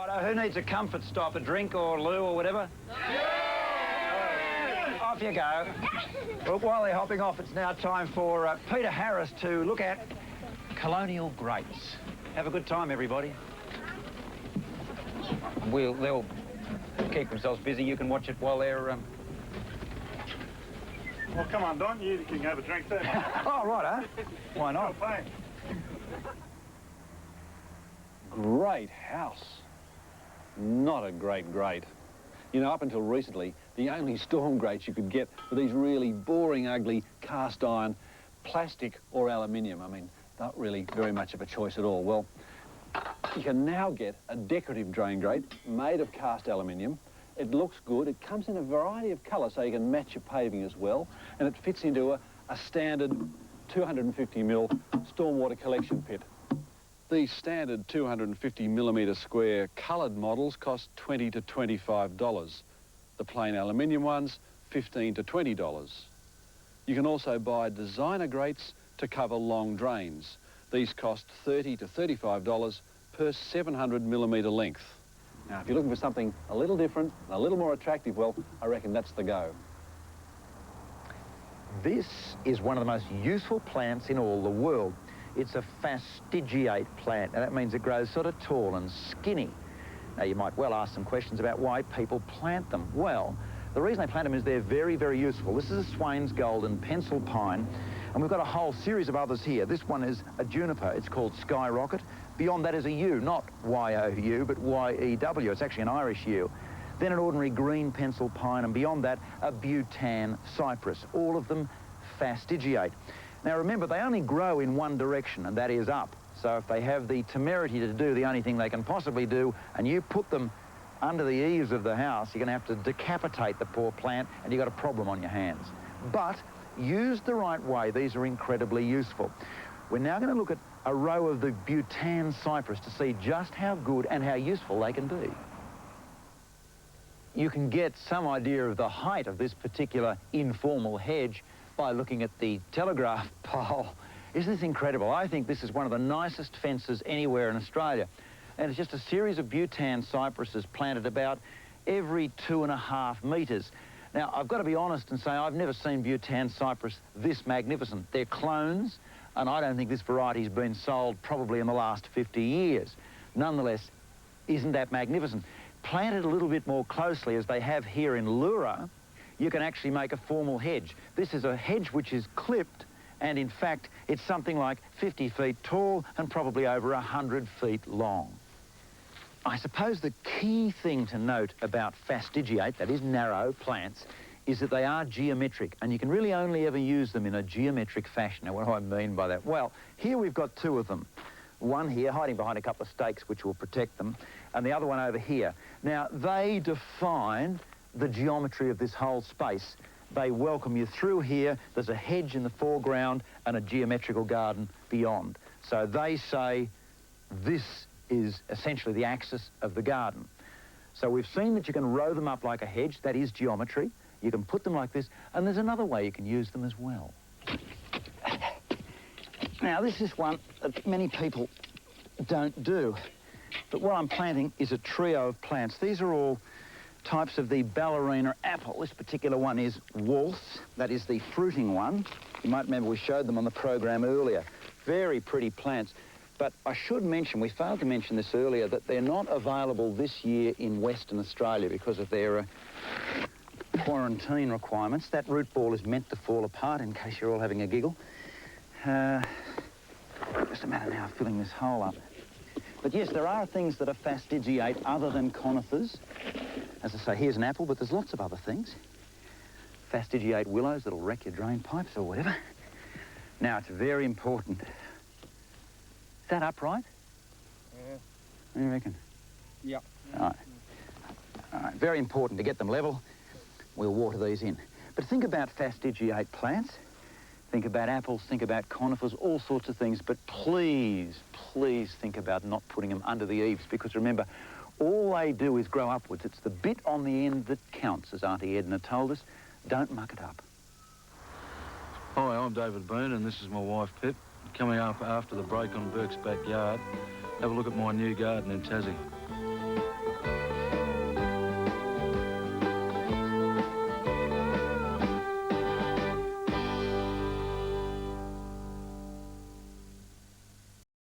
Righto, who needs a comfort stop, a drink or loo or whatever? Yeah! Off you go. Well, while they're hopping off, it's now time for Peter Harris to look at colonial grapes. Have a good time, everybody. They'll keep themselves busy. You can watch it while they're... Well, come on, Don, you can have a drink too. Oh, right, huh? Why not? Great house. Not a great grate. You know, up until recently, the only storm grates you could get were these really boring, ugly cast iron, plastic or aluminium. I mean, not really very much of a choice at all. Well, you can now get a decorative drain grate made of cast aluminium. It looks good. It comes in a variety of colours so you can match your paving as well. And it fits into a standard 250mm stormwater collection pit. These standard 250mm square coloured models cost $20 to $25. The plain aluminium ones, $15 to $20. You can also buy designer grates to cover long drains. These cost $30 to $35 per 700mm length. Now, if you're looking for something a little different, a little more attractive, well, I reckon that's the go. This is one of the most useful plants in all the world. It's a fastigiate plant, and that means it grows sort of tall and skinny. Now, you might well ask some questions about why people plant them. Well, the reason they plant them is they're very, very useful. This is a Swain's Golden pencil pine, and we've got a whole series of others here. This one is a juniper. It's called Skyrocket. Beyond that is a yew, not Y-O-U, but Y-E-W. It's actually an Irish yew. Then an ordinary green pencil pine, and beyond that, a bhutan cypress. All of them fastigiate. Now, remember, they only grow in one direction, and that is up. So if they have the temerity to do the only thing they can possibly do, and you put them under the eaves of the house, you're going to have to decapitate the poor plant, and you've got a problem on your hands. But used the right way, these are incredibly useful. We're now going to look at a row of the bhutan cypress to see just how good and how useful they can be. You can get some idea of the height of this particular informal hedge by looking at the telegraph pole. Isn't this incredible? I think this is one of the nicest fences anywhere in Australia. And it's just a series of bhutan cypresses planted about every 2.5 metres. Now, I've got to be honest and say I've never seen bhutan cypress this magnificent. They're clones, and I don't think this variety's been sold probably in the last 50 years. Nonetheless, isn't that magnificent? Planted a little bit more closely, as they have here in Lura, you can actually make a formal hedge. This is a hedge which is clipped, and in fact, it's something like 50 feet tall and probably over 100 feet long. I suppose the key thing to note about fastigiate, that is narrow plants, is that they are geometric, and you can really only ever use them in a geometric fashion. Now, what do I mean by that? Well, here we've got two of them. One here, hiding behind a couple of stakes which will protect them, and the other one over here. Now, they define the geometry of this whole space. They welcome you through here. There's a hedge in the foreground and a geometrical garden beyond. So they say this is essentially the axis of the garden. So we've seen that you can row them up like a hedge. That is geometry. You can put them like this, and there's another way you can use them as well. Now, this is one that many people don't do, but what I'm planting is a trio of plants. These are all types of the ballerina apple. This particular one is waltz. That is the fruiting one. You might remember we showed them on the program earlier. Very pretty plants. But I should mention, we failed to mention this earlier, that they're not available this year in Western Australia because of their quarantine requirements. That root ball is meant to fall apart, in case you're all having a giggle. Just a matter now of filling this hole up. But yes, there are things that are fastigiate other than conifers. As I say, here's an apple, but there's lots of other things. Fastigiate willows that'll wreck your drain pipes or whatever. Now, it's very important. Is that upright? Yeah. What do you reckon? Yep. All right. All right, very important to get them level. We'll water these in. But think about fastigiate plants. Think about apples, think about conifers, all sorts of things. But please, please think about not putting them under the eaves, because remember, all they do is grow upwards. It's the bit on the end that counts, as Auntie Edna told us. Don't muck it up. Hi, I'm David Boone, and this is my wife, Pip. Coming up after the break on Burkes Backyard, have a look at my new garden in Tassie.